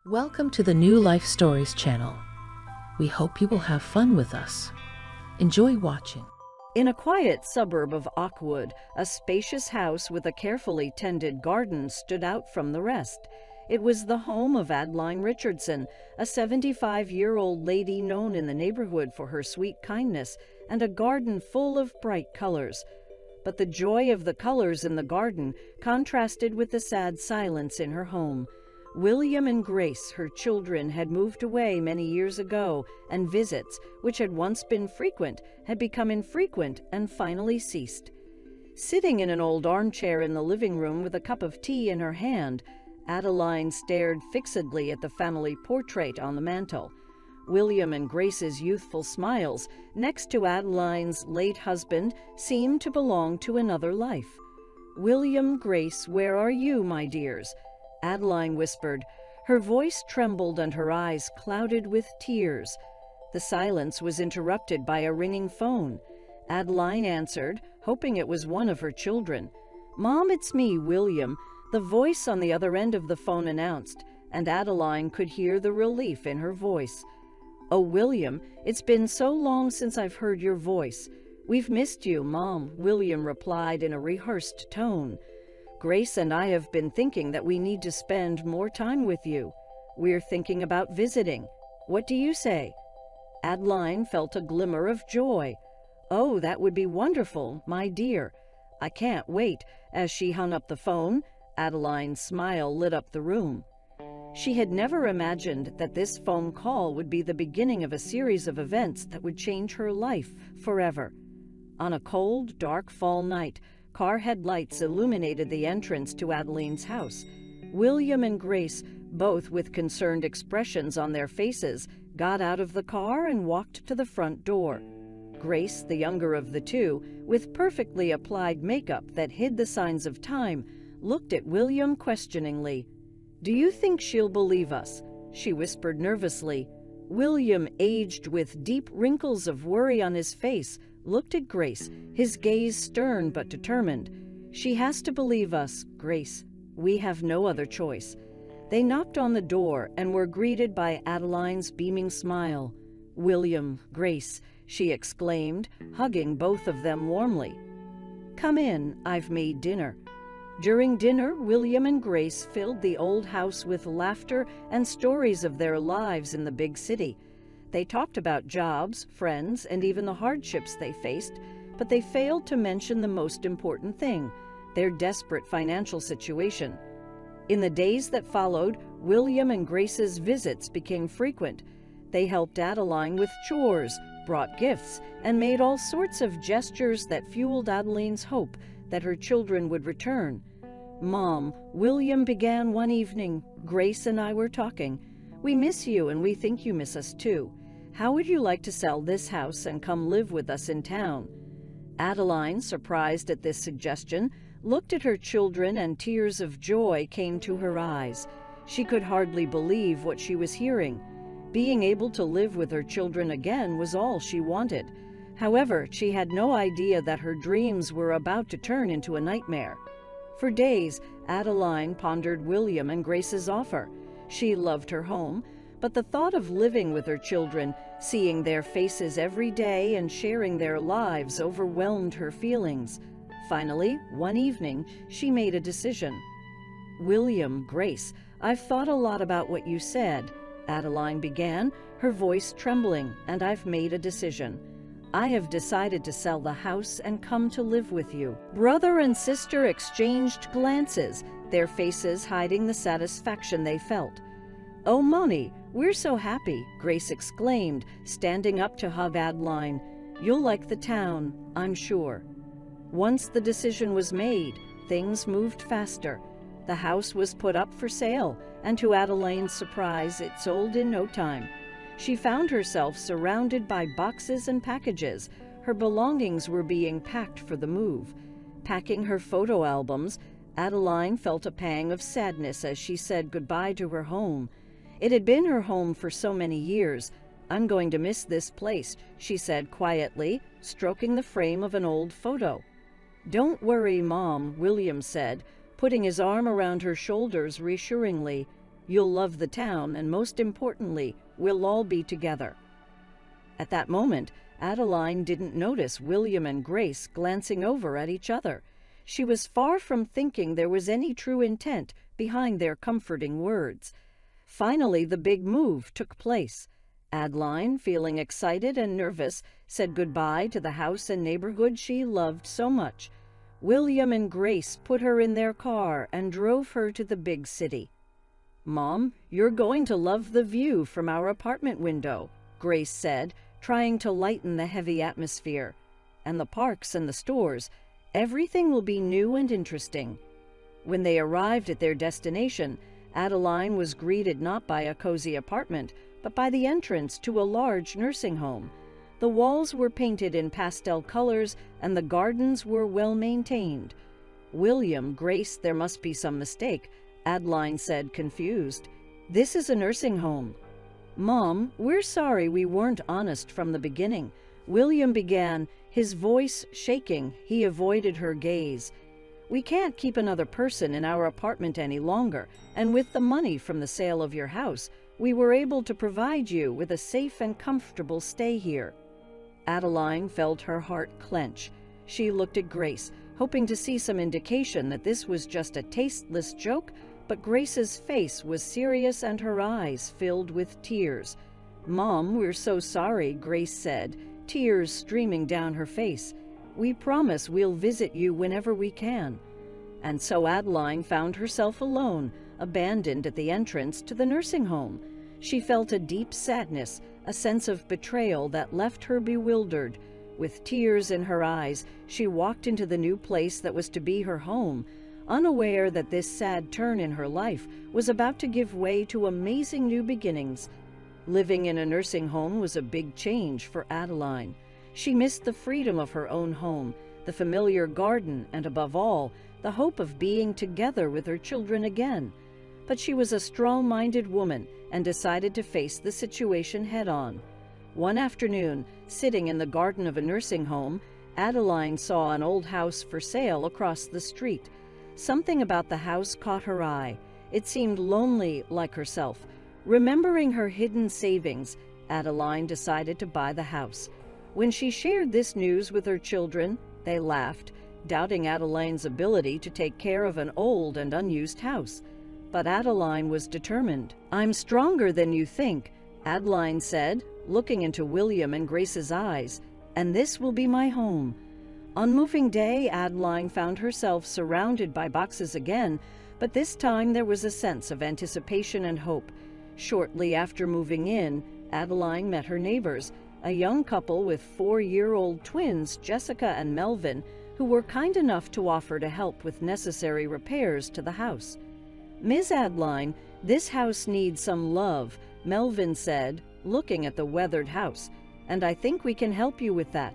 Welcome to the New Life Stories channel. We hope you will have fun with us. Enjoy watching. In a quiet suburb of Oakwood, a spacious house with a carefully tended garden stood out from the rest. It was the home of Adeline Richardson, a 75-year-old lady known in the neighborhood for her sweet kindness and a garden full of bright colors. But the joy of the colors in the garden contrasted with the sad silence in her home. William and Grace, her children, had moved away many years ago, and visits, which had once been frequent, had become infrequent and finally ceased. Sitting in an old armchair in the living room with a cup of tea in her hand, Adeline stared fixedly at the family portrait on the mantel. William and Grace's youthful smiles, next to Adeline's late husband, seemed to belong to another life. "William, Grace, where are you, my dears?" Adeline whispered. Her voice trembled and her eyes clouded with tears. The silence was interrupted by a ringing phone. Adeline answered, hoping it was one of her children. "Mom, it's me, William," the voice on the other end of the phone announced, and Adeline could hear the relief in her voice. "Oh, William, it's been so long since I've heard your voice. We've missed you, Mom," William replied in a rehearsed tone. "Grace and I have been thinking that we need to spend more time with you. We're thinking about visiting. What do you say?" Adeline felt a glimmer of joy. "Oh, that would be wonderful, my dear. I can't wait." As she hung up the phone, Adeline's smile lit up the room. She had never imagined that this phone call would be the beginning of a series of events that would change her life forever. On a cold, dark fall night, car headlights illuminated the entrance to Adeline's house. William and Grace, both with concerned expressions on their faces, got out of the car and walked to the front door. Grace, the younger of the two, with perfectly applied makeup that hid the signs of time, looked at William questioningly. "Do you think she'll believe us?" she whispered nervously. William, aged with deep wrinkles of worry on his face, looked at Grace, his gaze stern but determined. "She has to believe us, Grace. We have no other choice." They knocked on the door and were greeted by Adeline's beaming smile. "William, Grace," she exclaimed, hugging both of them warmly. "Come in, I've made dinner." During dinner, William and Grace filled the old house with laughter and stories of their lives in the big city. They talked about jobs, friends, and even the hardships they faced, but they failed to mention the most important thing, their desperate financial situation. In the days that followed, William and Grace's visits became frequent. They helped Adeline with chores, brought gifts, and made all sorts of gestures that fueled Adeline's hope that her children would return. "Mom," William began one evening, "Grace and I were talking. We miss you and we think you miss us too. How would you like to sell this house and come live with us in town?" Adeline, surprised at this suggestion, looked at her children and tears of joy came to her eyes. She could hardly believe what she was hearing. Being able to live with her children again was all she wanted. However, she had no idea that her dreams were about to turn into a nightmare. For days, Adeline pondered William and Grace's offer. She loved her home, but the thought of living with her children, seeing their faces every day and sharing their lives overwhelmed her feelings. Finally, one evening, she made a decision. "William, Grace, I've thought a lot about what you said," Adeline began, her voice trembling, "and I've made a decision. I have decided to sell the house and come to live with you." Brother and sister exchanged glances, their faces hiding the satisfaction they felt. "Oh, Mommy, we're so happy," Grace exclaimed, standing up to hug Adeline. "You'll like the town, I'm sure." Once the decision was made, things moved faster. The house was put up for sale, and to Adeline's surprise, it sold in no time. She found herself surrounded by boxes and packages. Her belongings were being packed for the move. Packing her photo albums, Adeline felt a pang of sadness as she said goodbye to her home. It had been her home for so many years. "I'm going to miss this place," she said quietly, stroking the frame of an old photo. "Don't worry, Mom," William said, putting his arm around her shoulders reassuringly. You'll love the town, and most importantly, we'll all be together." At that moment, Adeline didn't notice William and Grace glancing over at each other. She was far from thinking there was any true intent behind their comforting words. Finally, the big move took place. Adeline, feeling excited and nervous, said goodbye to the house and neighborhood she loved so much. William and Grace put her in their car and drove her to the big city. "Mom, you're going to love the view from our apartment window," Grace said, trying to lighten the heavy atmosphere. "And the parks and the stores. Everything will be new and interesting." When they arrived at their destination, Adeline was greeted not by a cozy apartment, but by the entrance to a large nursing home. The walls were painted in pastel colors, and the gardens were well maintained. "William, Grace, there must be some mistake," Adeline said, confused. "This is a nursing home." "Mom, we're sorry we weren't honest from the beginning," William began, his voice shaking. He avoided her gaze. "We can't keep another person in our apartment any longer, and with the money from the sale of your house, we were able to provide you with a safe and comfortable stay here." Adeline felt her heart clench. She looked at Grace, hoping to see some indication that this was just a tasteless joke, but Grace's face was serious and her eyes filled with tears. "Mom, we're so sorry," Grace said, tears streaming down her face. "We promise we'll visit you whenever we can." And so Adeline found herself alone, abandoned at the entrance to the nursing home. She felt a deep sadness, a sense of betrayal that left her bewildered. With tears in her eyes, she walked into the new place that was to be her home, unaware that this sad turn in her life was about to give way to amazing new beginnings. Living in a nursing home was a big change for Adeline. She missed the freedom of her own home, the familiar garden, and above all, the hope of being together with her children again. But she was a strong-minded woman and decided to face the situation head-on. One afternoon, sitting in the garden of a nursing home, Adeline saw an old house for sale across the street. Something about the house caught her eye. It seemed lonely, like herself. Remembering her hidden savings, Adeline decided to buy the house. When she shared this news with her children, they laughed, doubting Adeline's ability to take care of an old and unused house. But Adeline was determined. "I'm stronger than you think," Adeline said, looking into William and Grace's eyes, "and this will be my home." On moving day, Adeline found herself surrounded by boxes again, but this time there was a sense of anticipation and hope. Shortly after moving in, Adeline met her neighbors, a young couple with 4-year-old twins, Jessica and Melvin, who were kind enough to offer to help with necessary repairs to the house. "Miss Adeline, this house needs some love," Melvin said, looking at the weathered house, "and I think we can help you with that."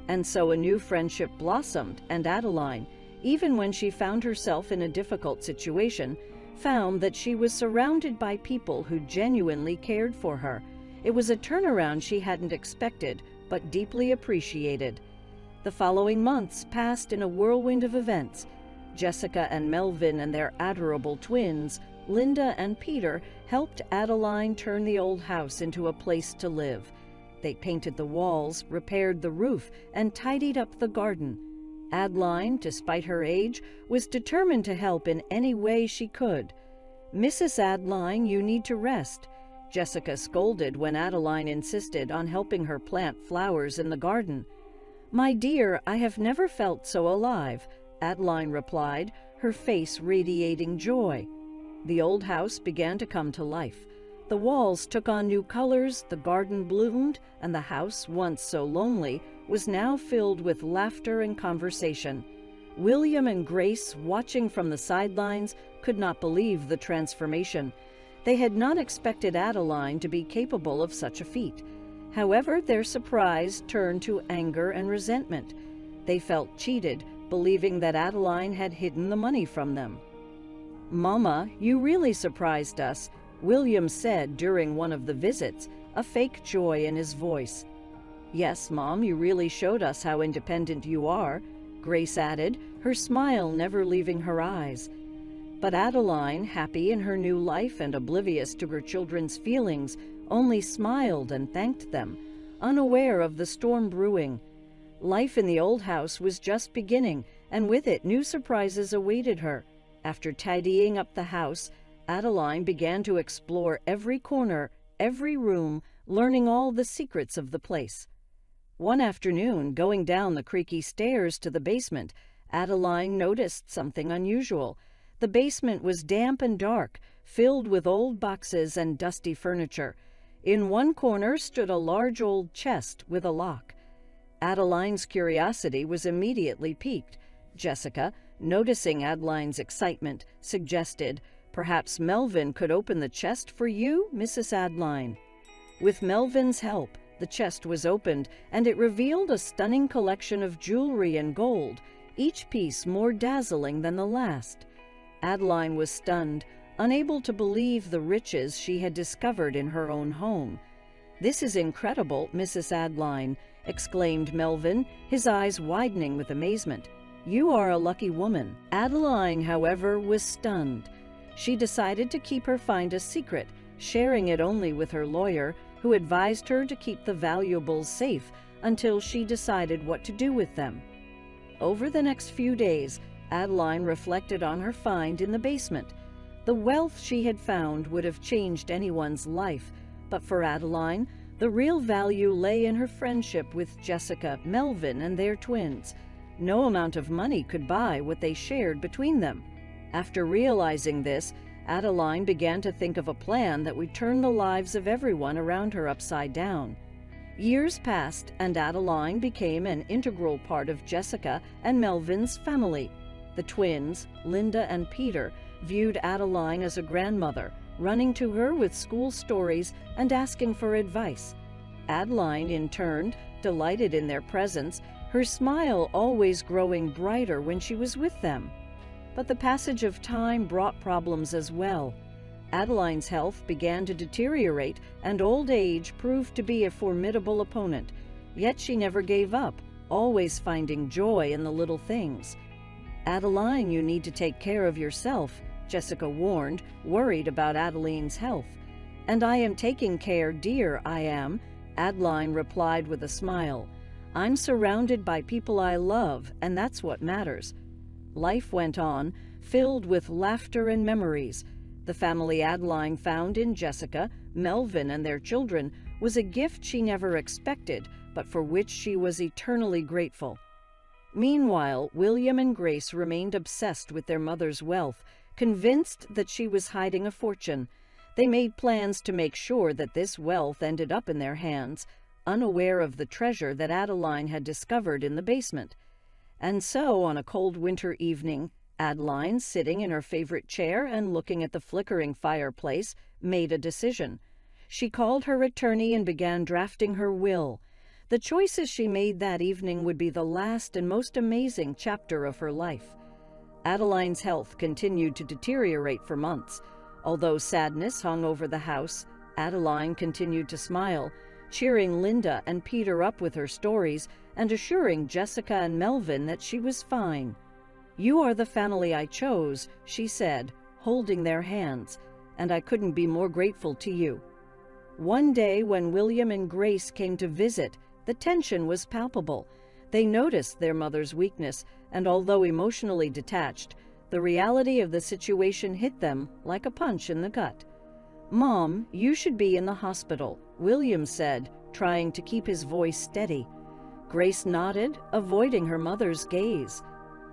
And so a new friendship blossomed, and Adeline, even when she found herself in a difficult situation, found that she was surrounded by people who genuinely cared for her. It was a turnaround she hadn't expected, but deeply appreciated. The following months passed in a whirlwind of events. Jessica and Melvin and their adorable twins, Linda and Peter, helped Adeline turn the old house into a place to live. They painted the walls, repaired the roof, and tidied up the garden. Adeline, despite her age, was determined to help in any way she could. "Mrs. Adeline, you need to rest," Jessica scolded when Adeline insisted on helping her plant flowers in the garden. "My dear, I have never felt so alive," Adeline replied, her face radiating joy. The old house began to come to life. The walls took on new colors, the garden bloomed, and the house, once so lonely, was now filled with laughter and conversation. William and Grace, watching from the sidelines, could not believe the transformation. They had not expected Adeline to be capable of such a feat. However, their surprise turned to anger and resentment. They felt cheated, believing that Adeline had hidden the money from them. "Mama, you really surprised us," William said during one of the visits, a fake joy in his voice. "Yes, Mom, you really showed us how independent you are," Grace added, her smile never leaving her eyes. But Adeline, happy in her new life and oblivious to her children's feelings, only smiled and thanked them, unaware of the storm brewing. Life in the old house was just beginning, and with it new surprises awaited her. After tidying up the house, Adeline began to explore every corner, every room, learning all the secrets of the place. One afternoon, going down the creaky stairs to the basement, Adeline noticed something unusual. The basement was damp and dark, filled with old boxes and dusty furniture. In one corner stood a large old chest with a lock. Adeline's curiosity was immediately piqued. Jessica, noticing Adeline's excitement, suggested, "Perhaps Melvin could open the chest for you, Mrs. Adeline." With Melvin's help, the chest was opened, and it revealed a stunning collection of jewelry and gold, each piece more dazzling than the last. Adeline was stunned, unable to believe the riches she had discovered in her own home. "This is incredible, Mrs. Adeline," exclaimed Melvin, his eyes widening with amazement. "You are a lucky woman." Adeline, however, was stunned. She decided to keep her find a secret, sharing it only with her lawyer, who advised her to keep the valuables safe until she decided what to do with them. Over the next few days, Adeline reflected on her find in the basement. The wealth she had found would have changed anyone's life, but for Adeline, the real value lay in her friendship with Jessica, Melvin, and their twins. No amount of money could buy what they shared between them. After realizing this, Adeline began to think of a plan that would turn the lives of everyone around her upside down. Years passed, and Adeline became an integral part of Jessica and Melvin's family. The twins, Linda and Peter, viewed Adeline as a grandmother, running to her with school stories and asking for advice. Adeline, in turn, delighted in their presence, her smile always growing brighter when she was with them. But the passage of time brought problems as well. Adeline's health began to deteriorate, and old age proved to be a formidable opponent. Yet she never gave up, always finding joy in the little things. "Adeline, you need to take care of yourself," Jessica warned, worried about Adeline's health. "And I am taking care, dear, I am," Adeline replied with a smile. "I'm surrounded by people I love, and that's what matters." Life went on, filled with laughter and memories. The family Adeline found in Jessica, Melvin, and their children was a gift she never expected, but for which she was eternally grateful. Meanwhile, William and Grace remained obsessed with their mother's wealth, convinced that she was hiding a fortune. They made plans to make sure that this wealth ended up in their hands, unaware of the treasure that Adeline had discovered in the basement. And so, on a cold winter evening, Adeline, sitting in her favorite chair and looking at the flickering fireplace, made a decision. She called her attorney and began drafting her will. The choices she made that evening would be the last and most amazing chapter of her life. Adeline's health continued to deteriorate for months. Although sadness hung over the house, Adeline continued to smile, cheering Linda and Peter up with her stories and assuring Jessica and Melvin that she was fine. "You are the family I chose," she said, holding their hands, "and I couldn't be more grateful to you." One day when William and Grace came to visit, the tension was palpable. They noticed their mother's weakness, and although emotionally detached, the reality of the situation hit them like a punch in the gut. "Mom, you should be in the hospital," William said, trying to keep his voice steady. Grace nodded, avoiding her mother's gaze.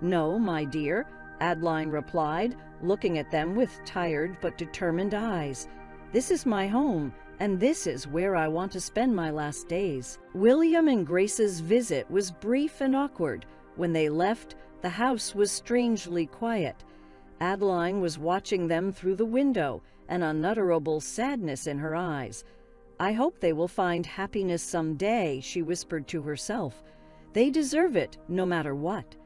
"No, my dear," Adeline replied, looking at them with tired but determined eyes. "This is my home, and this is where I want to spend my last days." William and Grace's visit was brief and awkward. When they left, the house was strangely quiet. Adeline was watching them through the window, an unutterable sadness in her eyes. "I hope they will find happiness someday," she whispered to herself. "They deserve it, no matter what."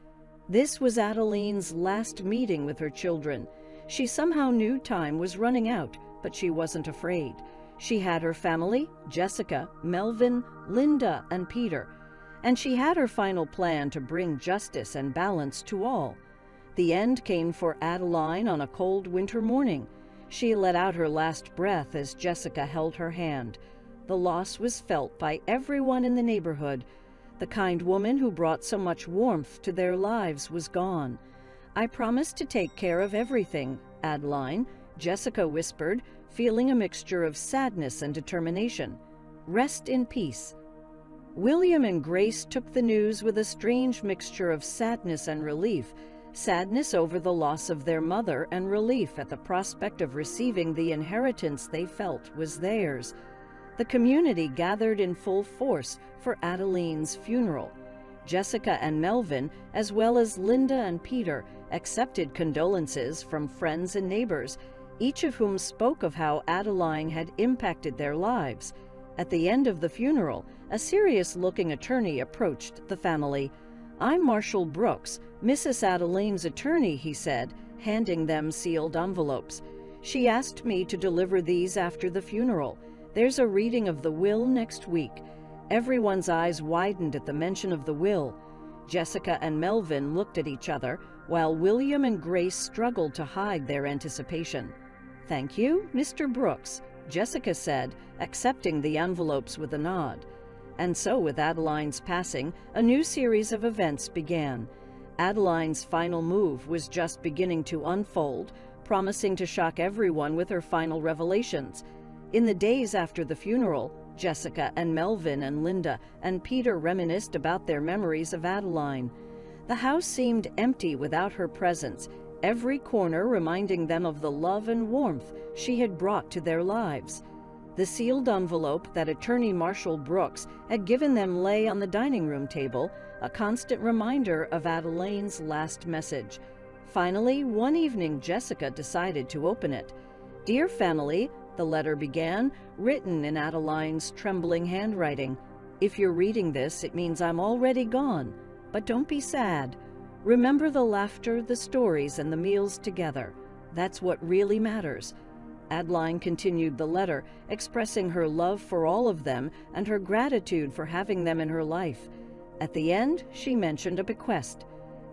This was Adeline's last meeting with her children. She somehow knew time was running out, but she wasn't afraid. She had her family, Jessica, Melvin, Linda, and Peter, and she had her final plan to bring justice and balance to all. The end came for Adeline on a cold winter morning. She let out her last breath as Jessica held her hand. The loss was felt by everyone in the neighborhood. The kind woman who brought so much warmth to their lives was gone. "I promised to take care of everything, Adeline," Jessica whispered, feeling a mixture of sadness and determination. "Rest in peace." William and Grace took the news with a strange mixture of sadness and relief. Sadness over the loss of their mother and relief at the prospect of receiving the inheritance they felt was theirs. The community gathered in full force for Adeline's funeral. Jessica and Melvin, as well as Linda and Peter, accepted condolences from friends and neighbors, each of whom spoke of how Adeline had impacted their lives. At the end of the funeral, a serious-looking attorney approached the family. "I'm Marshall Brooks, Mrs. Adeline's attorney," he said, handing them sealed envelopes. "She asked me to deliver these after the funeral. There's a reading of the will next week." Everyone's eyes widened at the mention of the will. Jessica and Melvin looked at each other, while William and Grace struggled to hide their anticipation. "Thank you, Mr. Brooks," Jessica said, accepting the envelopes with a nod. And so, with Adeline's passing, a new series of events began. Adeline's final move was just beginning to unfold, promising to shock everyone with her final revelations. In the days after the funeral, Jessica and Melvin and Linda and Peter reminisced about their memories of Adeline. The house seemed empty without her presence, every corner reminding them of the love and warmth she had brought to their lives. The sealed envelope that attorney Marshall Brooks had given them lay on the dining room table, a constant reminder of Adeline's last message. Finally, one evening, Jessica decided to open it. "Dear family," the letter began, written in Adeline's trembling handwriting. "If you're reading this, it means I'm already gone. But don't be sad. Remember the laughter, the stories, and the meals together. That's what really matters." Adeline continued the letter, expressing her love for all of them and her gratitude for having them in her life. At the end, she mentioned a bequest.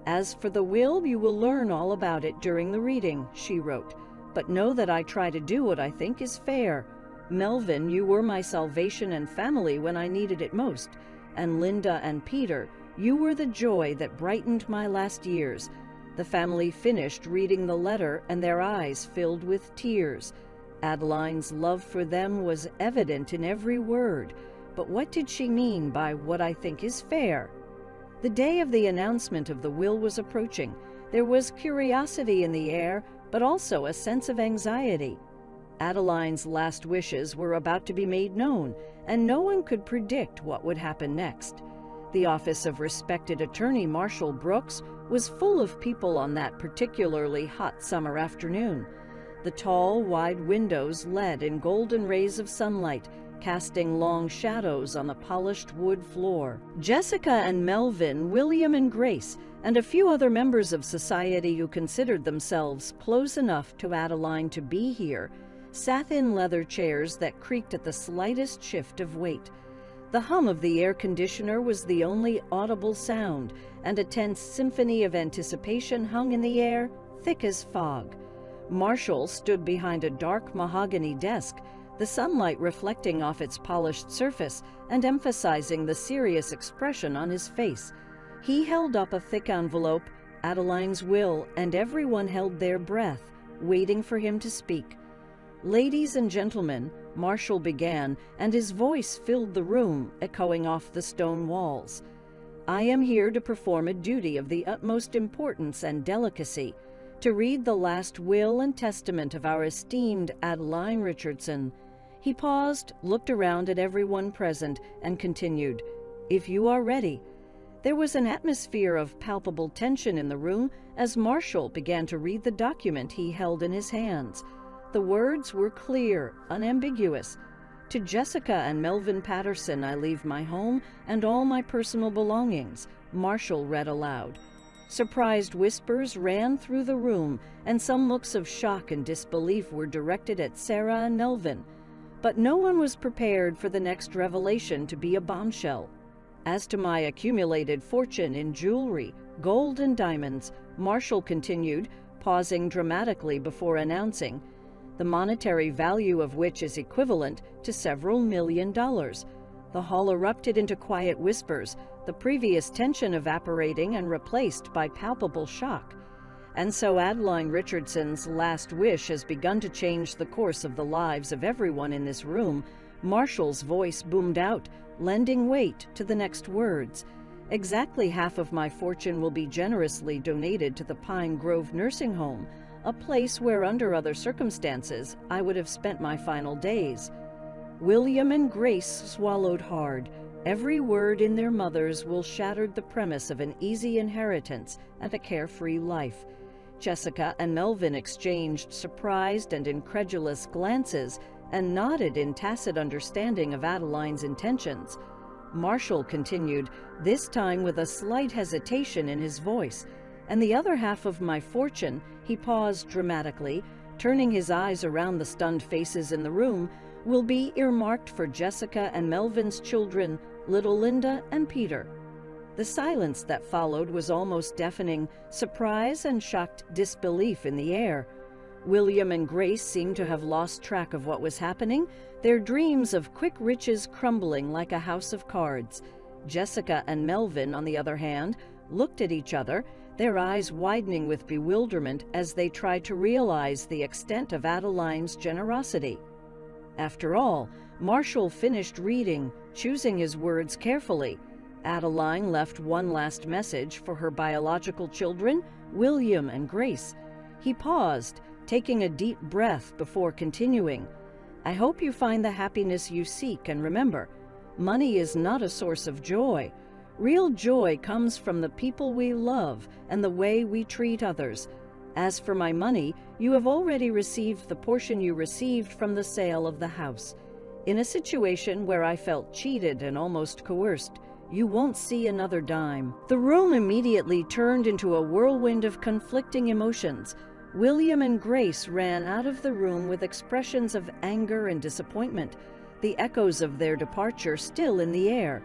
"As for the will, you will learn all about it during the reading," she wrote. "But know that I try to do what I think is fair. Melvin, you were my salvation and family when I needed it most. And Linda and Peter, you were the joy that brightened my last years." The family finished reading the letter and their eyes filled with tears. Adeline's love for them was evident in every word. But what did she mean by "what I think is fair"? The day of the announcement of the will was approaching. There was curiosity in the air, but also a sense of anxiety. Adeline's last wishes were about to be made known, and no one could predict what would happen next. The office of respected attorney Marshall Brooks was full of people on that particularly hot summer afternoon. The tall, wide windows led in golden rays of sunlight, casting long shadows on the polished wood floor. Jessica and Melvin, William and Grace, and a few other members of society who considered themselves close enough to Adeline to be here, sat in leather chairs that creaked at the slightest shift of weight. The hum of the air conditioner was the only audible sound, and a tense symphony of anticipation hung in the air, thick as fog. Marshall stood behind a dark mahogany desk, the sunlight reflecting off its polished surface and emphasizing the serious expression on his face. He held up a thick envelope, Adeline's will, and everyone held their breath, waiting for him to speak. "Ladies and gentlemen," Marshall began, and his voice filled the room, echoing off the stone walls. "I am here to perform a duty of the utmost importance and delicacy, to read the last will and testament of our esteemed Adeline Richardson." He paused, looked around at everyone present, and continued, "If you are ready." There was an atmosphere of palpable tension in the room as Marshall began to read the document he held in his hands. The words were clear, unambiguous. "To Jessica and Melvin Patterson I leave my home and all my personal belongings," Marshall read aloud. Surprised whispers ran through the room, and some looks of shock and disbelief were directed at Sarah and Melvin. But no one was prepared for the next revelation to be a bombshell. "As to my accumulated fortune in jewelry," Gold and diamonds, Marshall continued, pausing dramatically before announcing, the monetary value of which is equivalent to several $1,000,000. The hall erupted into quiet whispers, the previous tension evaporating and replaced by palpable shock. And so Adeline Richardson's last wish has begun to change the course of the lives of everyone in this room. Marshall's voice boomed out, lending weight to the next words. Exactly half of my fortune will be generously donated to the Pine Grove Nursing Home, a place where under other circumstances I would have spent my final days. William and Grace swallowed hard. Every word in their mother's will shattered the premise of an easy inheritance and a carefree life. Jessica and Melvin exchanged surprised and incredulous glances and nodded in tacit understanding of Adeline's intentions. Marshall continued, this time with a slight hesitation in his voice. And the other half of my fortune, he paused dramatically, turning his eyes around the stunned faces in the room, will be earmarked for Jessica and Melvin's children, little Linda and Peter. The silence that followed was almost deafening, surprise and shocked disbelief in the air. William and Grace seemed to have lost track of what was happening, their dreams of quick riches crumbling like a house of cards. Jessica and Melvin, on the other hand, looked at each other, their eyes widening with bewilderment as they tried to realize the extent of Adeline's generosity. After all, Marshall finished reading, choosing his words carefully. Adeline left one last message for her biological children, William and Grace. He paused, taking a deep breath before continuing. I hope you find the happiness you seek, and remember, money is not a source of joy. Real joy comes from the people we love and the way we treat others. As for my money, you have already received the portion you received from the sale of the house. In a situation where I felt cheated and almost coerced, you won't see another dime. The room immediately turned into a whirlwind of conflicting emotions. William and Grace ran out of the room with expressions of anger and disappointment, the echoes of their departure still in the air.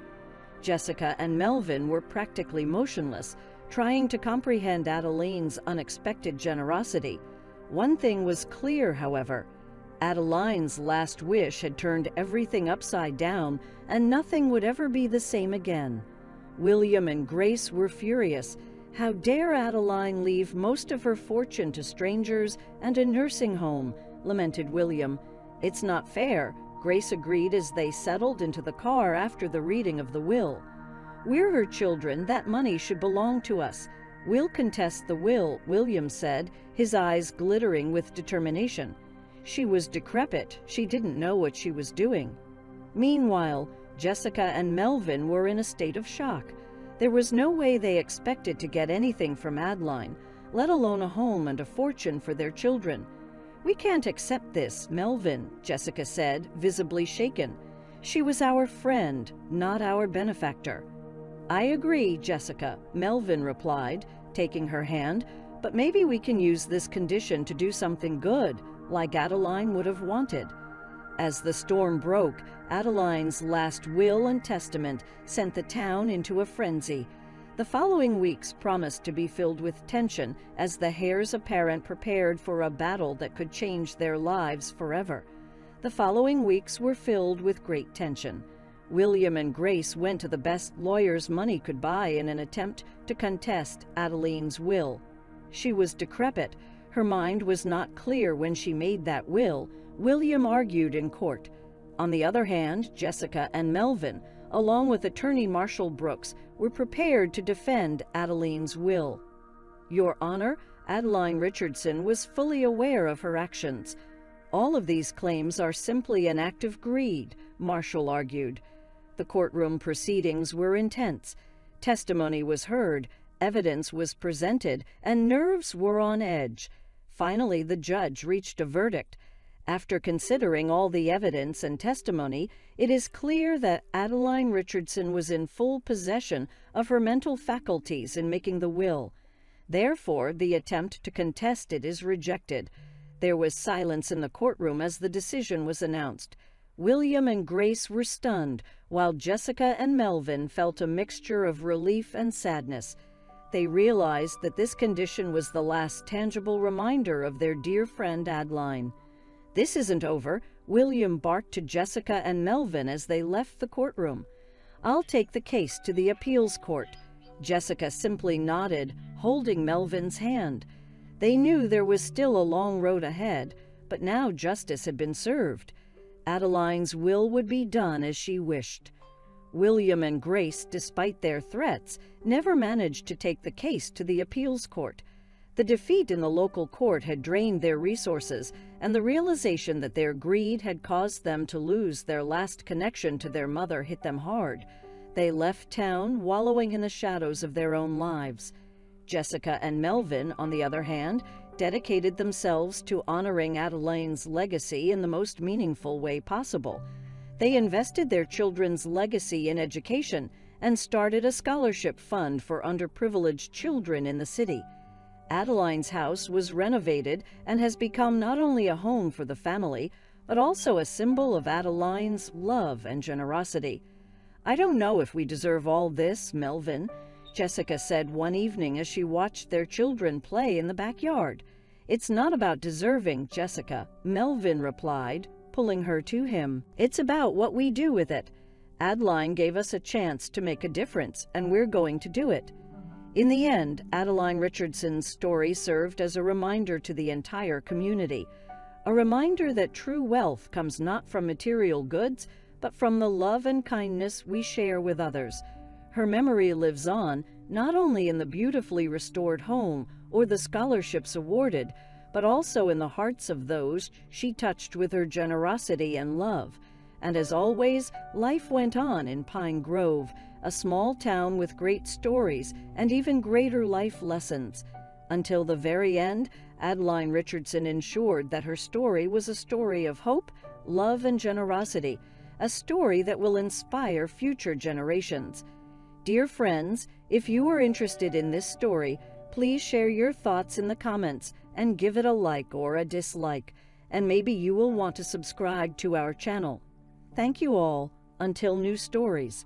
Jessica and Melvin were practically motionless, trying to comprehend Adeline's unexpected generosity. One thing was clear, however. Adeline's last wish had turned everything upside down, and nothing would ever be the same again. William and Grace were furious. How dare Adeline leave most of her fortune to strangers and a nursing home, lamented William. It's not fair, Grace agreed as they settled into the car after the reading of the will. We're her children, that money should belong to us. We'll contest the will, William said, his eyes glittering with determination. She was decrepit, she didn't know what she was doing. Meanwhile, Jessica and Melvin were in a state of shock. There was no way they expected to get anything from Adeline, let alone a home and a fortune for their children. We can't accept this, Melvin, Jessica said, visibly shaken. She was our friend, not our benefactor. I agree, Jessica, Melvin replied, taking her hand, but maybe we can use this condition to do something good, like Adeline would have wanted. As the storm broke, Adeline's last will and testament sent the town into a frenzy. The following weeks promised to be filled with tension as the heirs apparent prepared for a battle that could change their lives forever. The following weeks were filled with great tension. William and Grace went to the best lawyers money could buy in an attempt to contest Adeline's will. She was decrepit. Her mind was not clear when she made that will, William argued in court. On the other hand, Jessica and Melvin, along with attorney Marshall Brooks, were prepared to defend Adeline's will. Your Honor, Adeline Richardson was fully aware of her actions. All of these claims are simply an act of greed, Marshall argued. The courtroom proceedings were intense. Testimony was heard, evidence was presented, and nerves were on edge. Finally, the judge reached a verdict. After considering all the evidence and testimony, it is clear that Adeline Richardson was in full possession of her mental faculties in making the will. Therefore, the attempt to contest it is rejected. There was silence in the courtroom as the decision was announced. William and Grace were stunned, while Jessica and Melvin felt a mixture of relief and sadness. They realized that this condition was the last tangible reminder of their dear friend Adeline. "This isn't over," William barked to Jessica and Melvin as they left the courtroom. "I'll take the case to the appeals court." Jessica simply nodded, holding Melvin's hand. They knew there was still a long road ahead, but now justice had been served. Adeline's will would be done as she wished. William and Grace, despite their threats, never managed to take the case to the appeals court. The defeat in the local court had drained their resources, and the realization that their greed had caused them to lose their last connection to their mother hit them hard. They left town, wallowing in the shadows of their own lives. Jessica and Melvin, on the other hand, dedicated themselves to honoring Adeline's legacy in the most meaningful way possible. They invested their children's legacy in education and started a scholarship fund for underprivileged children in the city. Adeline's house was renovated and has become not only a home for the family, but also a symbol of Adeline's love and generosity. "I don't know if we deserve all this, Melvin," Jessica said one evening as she watched their children play in the backyard. "It's not about deserving, Jessica," Melvin replied, pulling her to him. "It's about what we do with it. Adeline gave us a chance to make a difference, and we're going to do it." In the end, Adeline Richardson's story served as a reminder to the entire community, a reminder that true wealth comes not from material goods, but from the love and kindness we share with others. Her memory lives on, not only in the beautifully restored home or the scholarships awarded, but also in the hearts of those she touched with her generosity and love. And as always, life went on in Pine Grove, a small town with great stories and even greater life lessons. Until the very end, Adeline Richardson ensured that her story was a story of hope, love, and generosity, a story that will inspire future generations. Dear friends, if you are interested in this story, please share your thoughts in the comments and give it a like or a dislike, and maybe you will want to subscribe to our channel. Thank you all. Until new stories.